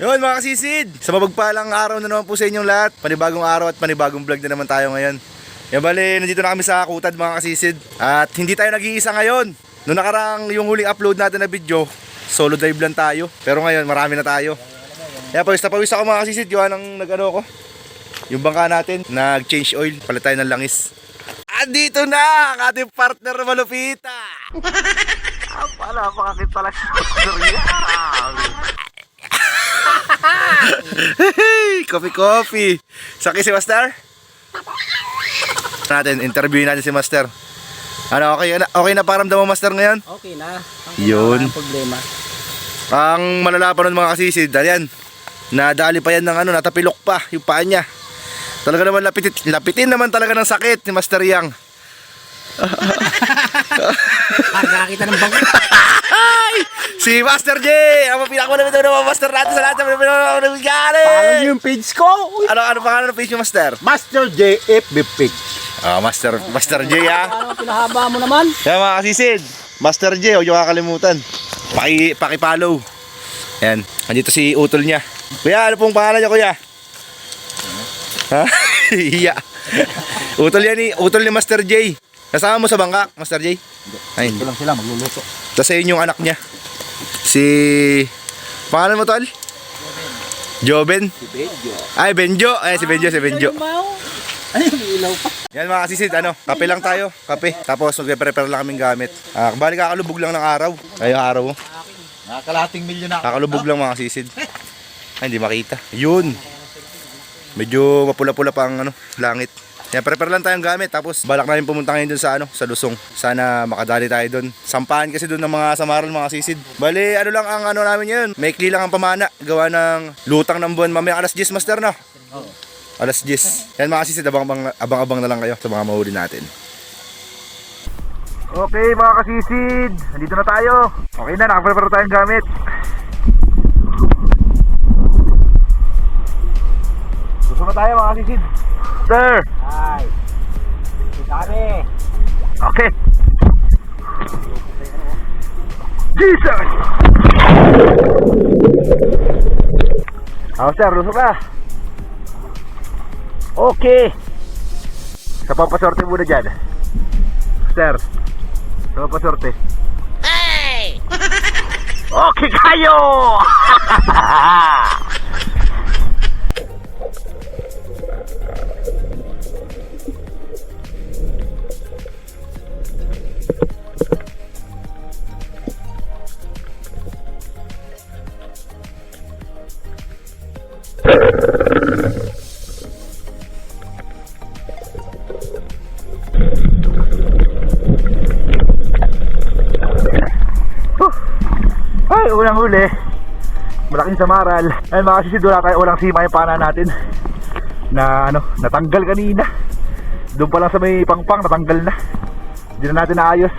Yun mga kasisid, sa mabagpalang araw na naman po sa inyong lahat. Panibagong araw at panibagong vlog na naman tayo ngayon. Yan bali, nandito na kami sa Kutad mga kasisid. At hindi tayo nag-iisa ngayon. Noong nakarang yung huling upload natin na video, solo drive lang tayo. Pero ngayon marami na tayo. Kaya pawis na pawis ako mga kasisid, gawa ng nag-ano ko. Yung bangka natin, nag-change oil, palit tayo ng langis. Andito na ang ating partner malupita. Pala, pakakit pala siya. Coffee. Saki si Master? Interviewin natin si Master. Ano, okay na paramdam mo Master ngayon? Okay na. Yun. Ang problema. Ang malala pa nun mga kasisid, yan. Nadali pa yan ng natapilok pa yung paa niya. Talaga naman lapitin naman talaga ng sakit ni Master Yang. Nakakita ng bangka. Si Master J! Ang pinakamalapit na mga Master natin sa lahat sa pinakamalapit. Paano yung page ko? Ano pangalan ng page yung Master? Master J FB page. Master J Ano pinahaba mo naman? Kaya mga kasisid, Master J, huwag yung kakalimutan. Paki-follow. Yan, andito si utol niya. Kuya, ano pong pangalan niya kuya? Ha? Iya. Utol ni Master J. Kasama mo sa bangka, Master J? Ay, Ito lang sila magluluto. tapos ayun yung anak niya. Si... Pangalan mo tol? Joben? Si Benjo. Ay, Benjo. Ay, si Benjo. Ay, ilaw pa. Yan mga kasisid, kape lang tayo. Kape. Tapos magpe-prepare lang kaming gamit. Bali kakalubog lang ng araw. Ay, yung araw mo. Nakakalating milyon na. Kakalubog lang mga kasisid. Ay, hindi makita. Yun. Medyo mapula-pula pa ang langit. Yan, prepare lang tayong gamit. Tapos balak namin pumunta ngayon dun sa Lusong. Sana makadali tayo dun. Sampahan kasi dun ng mga samaran mga sisid. Bali, lang ang namin ngayon. Maikli lang ang pamana. Gawa ng lutang ng buwan. Mamaya alas 10 Master na. Oo. Alas 10. Yan mga sisid, abang-abang na lang kayo sa mga mahuli natin. Okay mga kasisid, nandito na tayo. Okay na, nakaprepare tayong gamit. Gusto na tayo mga kasisid. Sir! Ay. Sabi. Okay. Jesus! Sir, lusok ka. Okay. Sa papasorte muna dyan. Sir, sa papasorte. Hey! Okay kayo! Ay, unang huli. Malaking samaral. Ay mga kasisid, walang sima yung pana natin. Na natanggal kanina. Doon pa lang sa may pangpang, natanggal na. Hindi na natin naayos.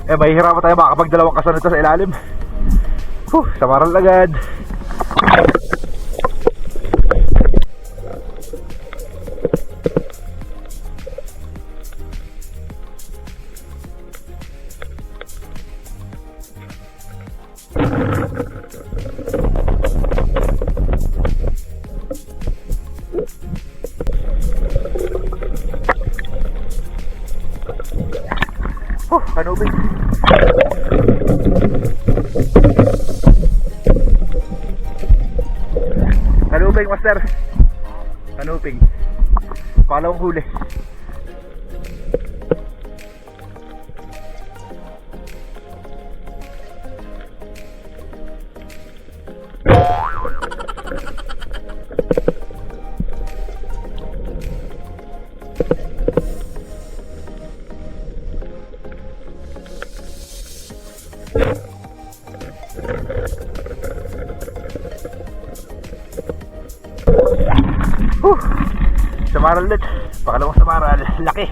Mahihirapan tayo makakapag dalawang kasan nito sa ilalim. Samaral agad. Kanubing. Kanubing, Master. Kanubing. Palawang huli. Samaral ulit. Pakalawang samaral. Laki.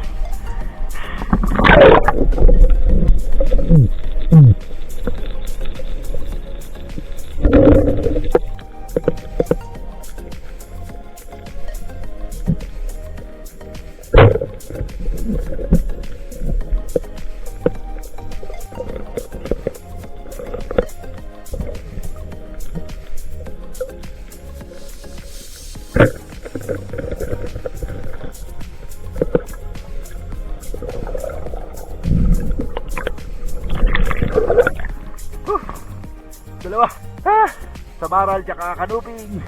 Samaral tsaka Kanuping.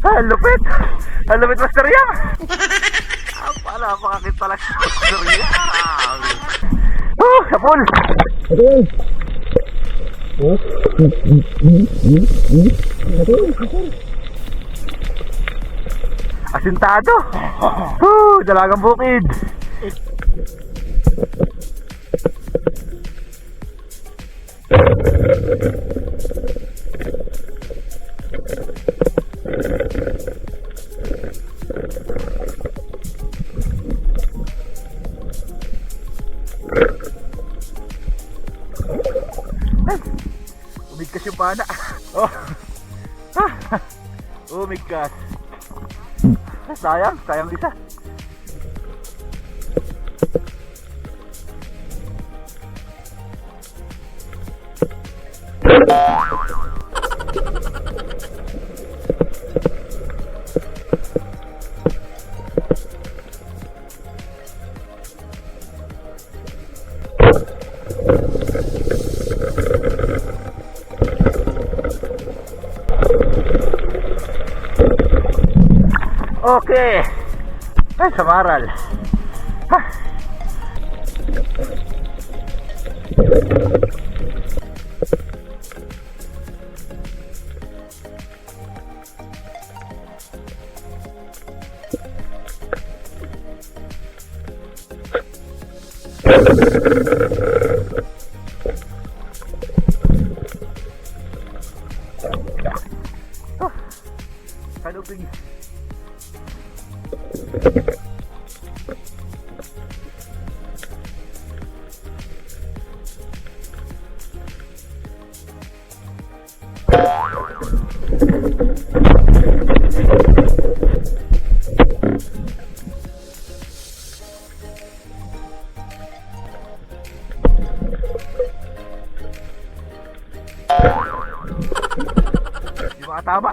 Ang lupit! Ang lupit, Master Yang! Napakakit pala si Master Yang! Sa pool! Asintado! Dalagang bukid! Umigkas yung pana. Oh. Umigkas. Sayang isa. Okay. Ay, Samaral. Kanuping. Di makatama.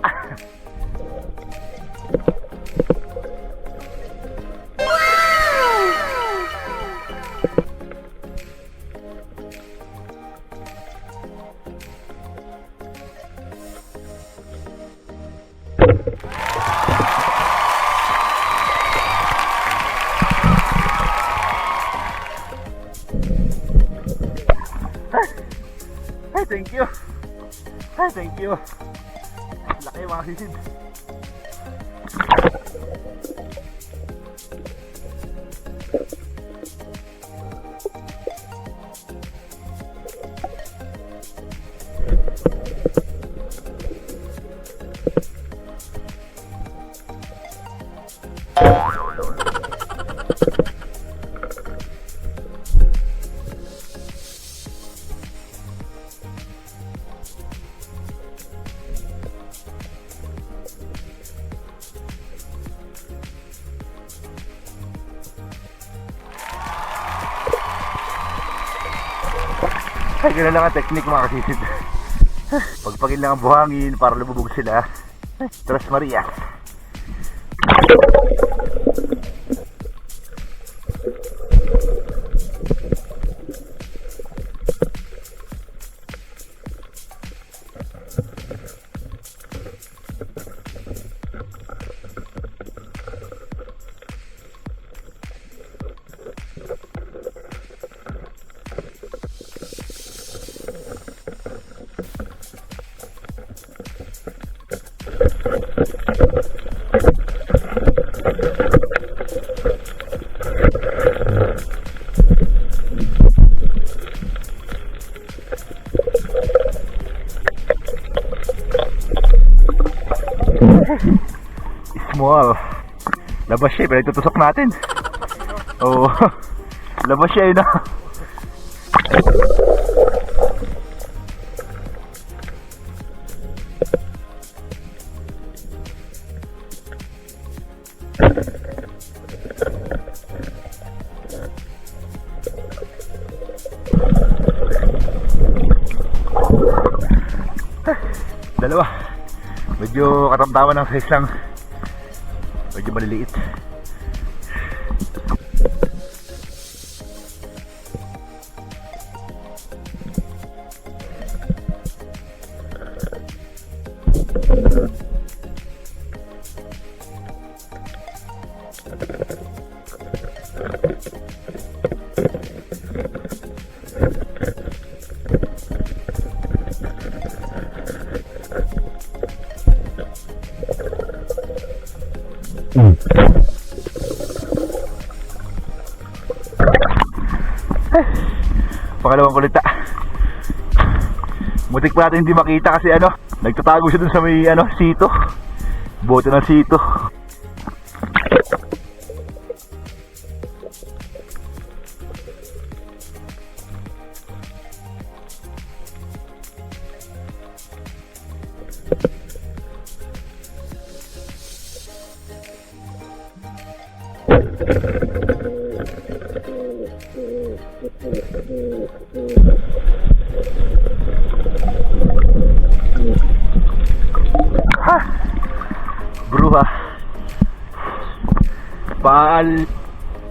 Ay, thank you. Ay, thank you. Laki mga sisid. Ay, gano'n lang ang technique mga kasisid. Pagpagin lang ang buhangin para lumubog sila. Tres Marias. Small. Labas siya, pero itutusok natin. Oo. Labas siya yun na. Medyo katamtaman ng size lang. Medyo maliliit. Pangalawang kulita. Mutik pa natin hindi makita kasi nagtatago siya dun sa may sito. Bote ng sito. Bruha.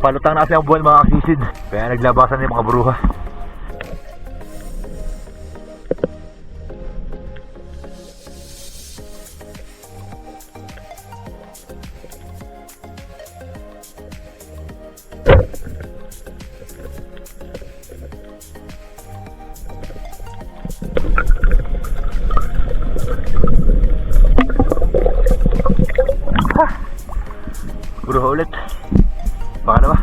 Palutang na kasi ang buwan mga kasisid. Kaya naglabasan yung mga bruha. Bruha ulit. Baka na ba?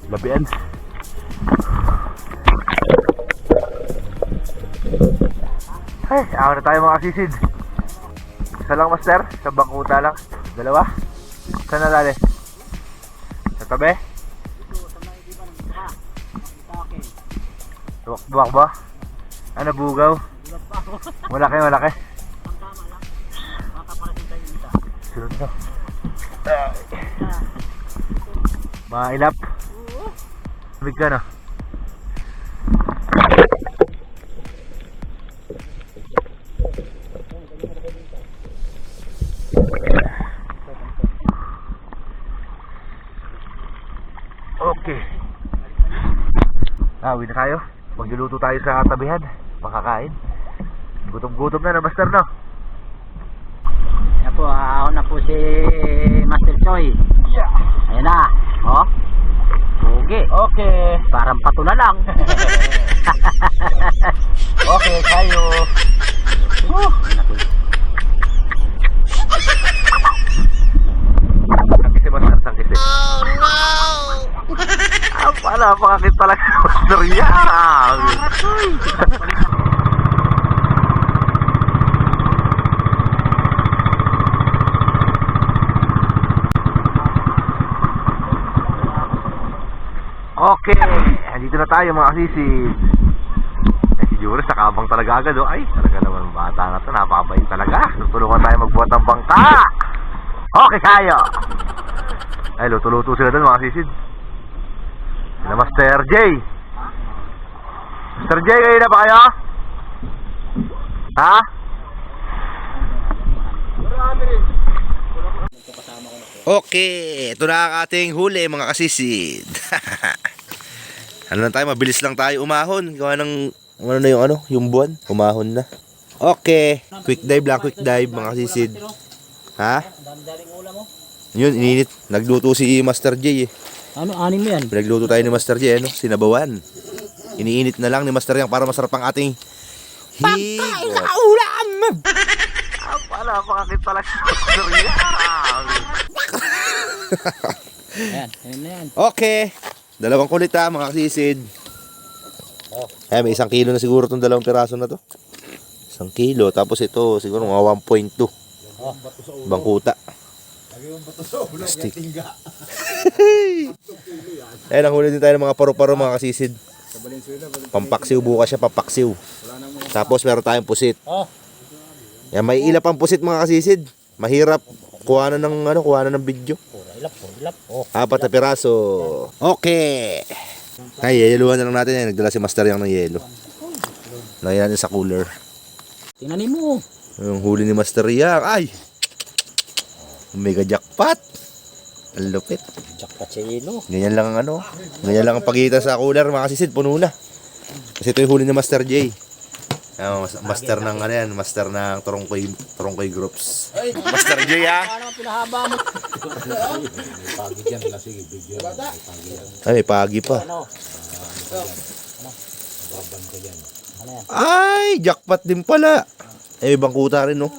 Labian. Ay, ako na tayo mga sisid. Isa lang master, sa bangkuta lang. Dalawa. Saan nalali? Sa tabi? Tuwak ba? Ano bugaw? Malaki. Sunod na. Mailap. Big ka na. Okay. Uwi na tayo. Magluluto tayo sa tabihan. Makakain. Gutom-gutom na master, no? Yan po, ako na po si Master Choi. Yeah. Ayan na. Oh. Pugi. Okay. Parang pato na lang. Okay, kayo. Sangkisi master, sangkisi. Oh no! Pala, pakakit talaga master yan. Okay, andito na tayo mga sisid. Si Juris nakabang talaga agad. Ay, talaga naman bata na to, napabait talaga. Tutulungan tayo magbuhat ng bangka. Okay kayo. Ay, luto-luto sila doon mga sisid. Sila Master J. Master J, kayo na ba kayo? Ha? Okay, ito na ang ating huli mga kasisid. Ano lang tayo, mabilis lang tayo umahon. Gawa ng yung buwan, umahon na. Okay, quick dive lang, quick dive mga kasisid. Ha? Yun, ininit. Nagluto si Master J eh. Ano, anim mo yan? Nagluto tayo ni Master J, sinabawan. Iniinit na lang ni Master yang para masarap ang ating Pagkain na ulam! Pala, pakakit pala si Master yan. Ayan, ayan na yan. Okay. Dalawang kulit mga kasisid. May 1 kilo na siguro itong 2 piraso na to. 1 kilo. Tapos ito siguro mga 1.2. Bangkuta. Plastic. Ayan, ang huli din tayo ng mga paro-paro mga kasisid. Pampaksiw bukas siya, pampaksiw. Tapos meron tayong pusit. Oh. Yan, may ila pang pusit mga kasisid. Mahirap kuhanan ng video. Pura ilap. Oh. 4 na piraso. Okay. Ay, yeluhan na lang natin yan. Nagdala si Master Yang ng yelo. Lagyan natin sa cooler. Tingnan mo. Yung huli ni Master Yang. Ay! Mega jackpot. Ang lupit. Jackpot sa ilo. Ganyan lang ang Ganyan lang ang pagitan sa cooler mga kasisid. Puno na. Kasi ito yung huli ni Master J. Master ng master ng Turongkoy Groups. Master J Paano pinahaba mo? Ay, may pagi pa. Ano? Ay, jackpot din pala. May bangkuta rin, no?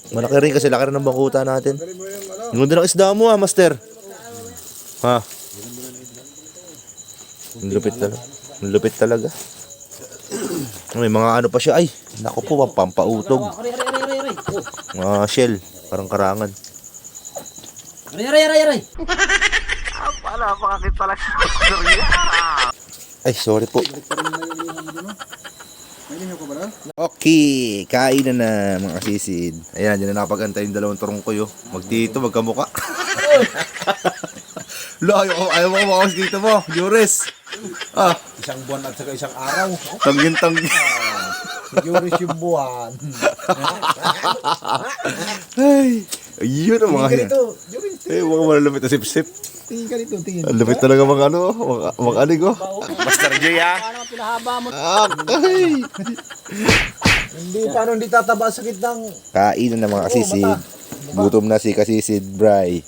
Malaki rin kasi laki rin ng bangkuta natin. Yung ganda ng isda mo, Master. Ha? Ang lupit talaga. May mga pa siya. Ay, naku po, pampautog. Aray. Mga shell, parang karangan. Aray. Pala, pakakit pala siya. Ay, sorry po. Okay, kain na mga kasisid. Ayan, dyan na nakapag-antay yung dalawang turongkoy. Magdito, magkamuka. Ayaw mo kumakas dito mo, Juris. Isang buwan at saka isang araw. Tanggin. Juris yung buwan. Ay, ayun ang mga yan. Ganito, Juris. Eh, mga malalapit na sip-sip. Tingin ka dito, tingin. Ang lapit talaga mga mag-alig oh. Master J Paano pinahaba mo? Ay! Paano hindi tataba sa sakit ng... Kain na ng mga kasisid. Gutom na si kasisid, Bray.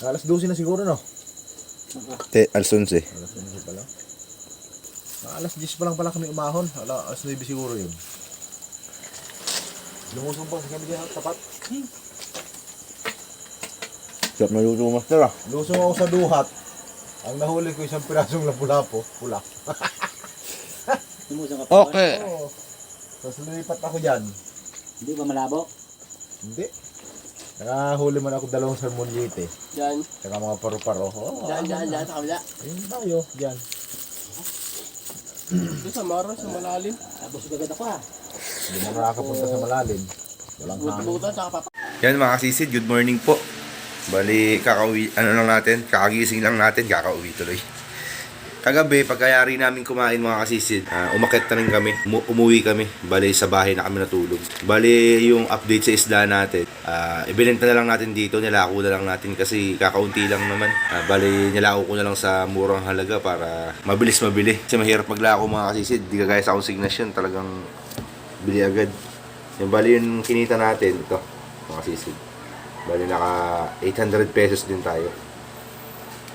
Alas 12 na siguro, no? Alas 11. Alas 10 pa lang pala kami umahon. Alas 9 siguro yun. Lumusong pa sa kami dyan, tapat. Sarap na luto, Master ah. Lusong ako sa duhat. Ang nahuli ko isang pirasong lapu-lapo. Pula. Okay. Oo. Tapos lumipat ako dyan. Hindi ba malabo? Hindi. Nakahuli man ako 2 salmonite. Diyan. Saka mga paru-paro. Oh, Diyan. Sa kabila. ayun tayo. Dyan. Sa Mara, sa malalim. Tapos gagad ako ha. Hindi na nakakapunta sa malalim. Walang hangin. Buta, saka papa. Yan mga kasisid, good morning po. Bali, kakagising lang natin, kakauwi tuloy. Kagabi, pagkayari namin kumain mga kasisid, umakyat na rin kami, umuwi kami. Bali, sa bahay na kami natulog. Bali, yung update sa isda natin, ibinenta na lang natin dito, nilako na lang natin kasi kakaunti lang naman. Bali, nilako ko na lang sa murang halaga para mabilis mabili. Kasi mahirap maglako mga kasisid, di kagaya sa consignation, talagang bili agad. Yung bali yung kinita natin, ito, mga kasisid. Bali, naka 800 pesos din tayo.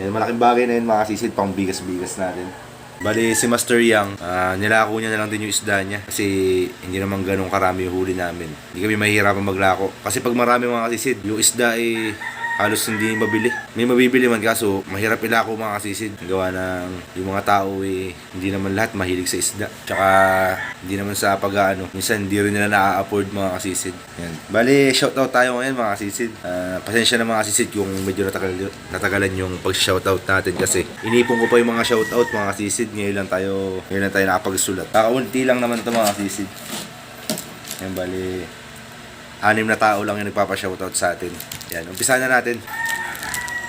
Yan, malaking bagay na yun mga kasisid, pang bigas-bigas natin. Bali, si Master Yang, nilako niya na lang din yung isda niya. Kasi hindi naman ganun karami yung huli namin. Hindi kami mahihirapan maglako. Kasi pag marami mga kasisid, yung isda ay halos hindi mabili. May mabibili man kaso mahirap ilako mga kasisid. Gawa ng yung mga tao hindi naman lahat mahilig sa isda. Tsaka hindi naman sa pag-aano. Minsan hindi rin nila na-afford mga kasisid. Yan. Bali, shoutout tayo ngayon mga kasisid. Pasensya na mga kasisid kung medyo natagalan yung pag-shoutout natin kasi inipon ko pa yung mga shoutout mga kasisid. Ngayon lang tayo nakapagsulat. Kakaunti lang naman ito mga kasisid. Yan, bali 6 na tao lang yung nagpapa-shoutout sa atin. Yan, umpisa na natin.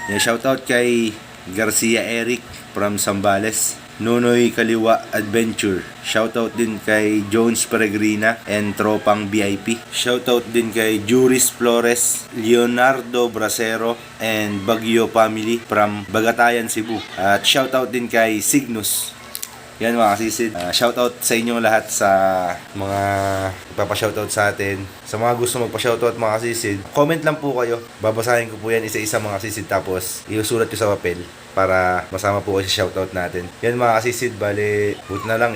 Yung shoutout kay Garcia Eric from Zambales, Nunoy Kaliwa Adventure. Shoutout din kay Jones Peregrina and Tropang VIP. Shoutout din kay Juris Flores, Leonardo Bracero and Bagyo Family from Bagatayan, Cebu. At shoutout din kay Cygnus. Yan mga kasisid. Shoutout sa inyo lahat sa mga nagpapa-shoutout sa atin. Sa mga gusto magpa-shoutout mga kasisid, comment lang po kayo. Babasahin ko po yan isa-isa mga kasisid tapos iusulat ko sa papel para masama po kayo sa shoutout natin. Yan mga kasisid, bali buti na lang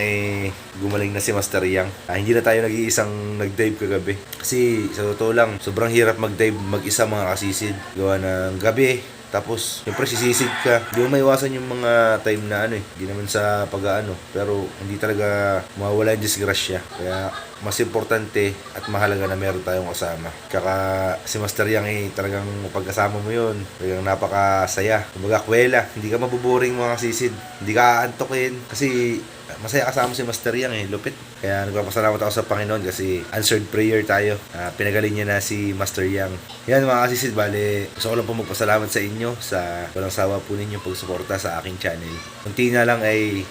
gumaling na si Master Yang. Hindi na tayo nag-iisang nag-dive kagabi. Kasi sa totoo lang, sobrang hirap mag-dive mag-isa mga kasisid. Gawa ng gabi, Tapos, siyempre sisisid ka. Hindi mo maiwasan yung mga time na ano eh. Hindi naman sa pag-ano. Pero, hindi talaga mawawala yung disgrasya. Kaya, mas importante at mahalaga na meron tayong kasama. Kaka si Master Yang eh, talagang pagkasama mo yun, talagang napakasaya. Kumbaga, kwela. Hindi ka mabuboring mga kasisid. Hindi ka aantokin. Kasi, masaya kasama si Master Yang eh, lupit. Kaya nagpapasalamat ako sa Panginoon kasi answered prayer tayo. Pinagaling niya na si Master Yang. Yan mga kasisid, bale, gusto ko lang po magpasalamat sa inyo sa walang sawa po ninyong pagsuporta sa aking channel. Kunti na lang ay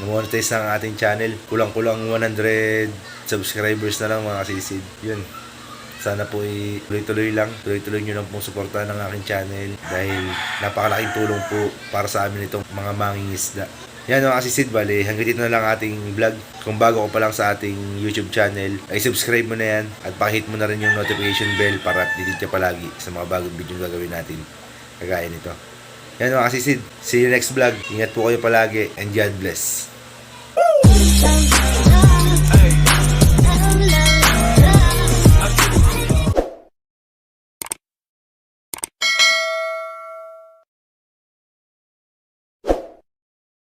monetize ng ating channel. Kulang-kulang 100 subscribers na lang mga kasisid. Yun. Sana po tuloy-tuloy lang. Tuloy-tuloy nyo lang pong suportahan ng aking channel dahil napakalaking tulong po para sa amin itong mga mangingisda. Yan mga kasisid, bali, hanggang dito na lang ating vlog. Kung bago ko pa lang sa ating YouTube channel, ay subscribe mo na yan at pakihit mo na rin yung notification bell para updated ka palagi sa mga bagong video gagawin natin. Kagaya nito. Yan mga kasisid, see you next vlog. Ingat po kayo palagi and God bless.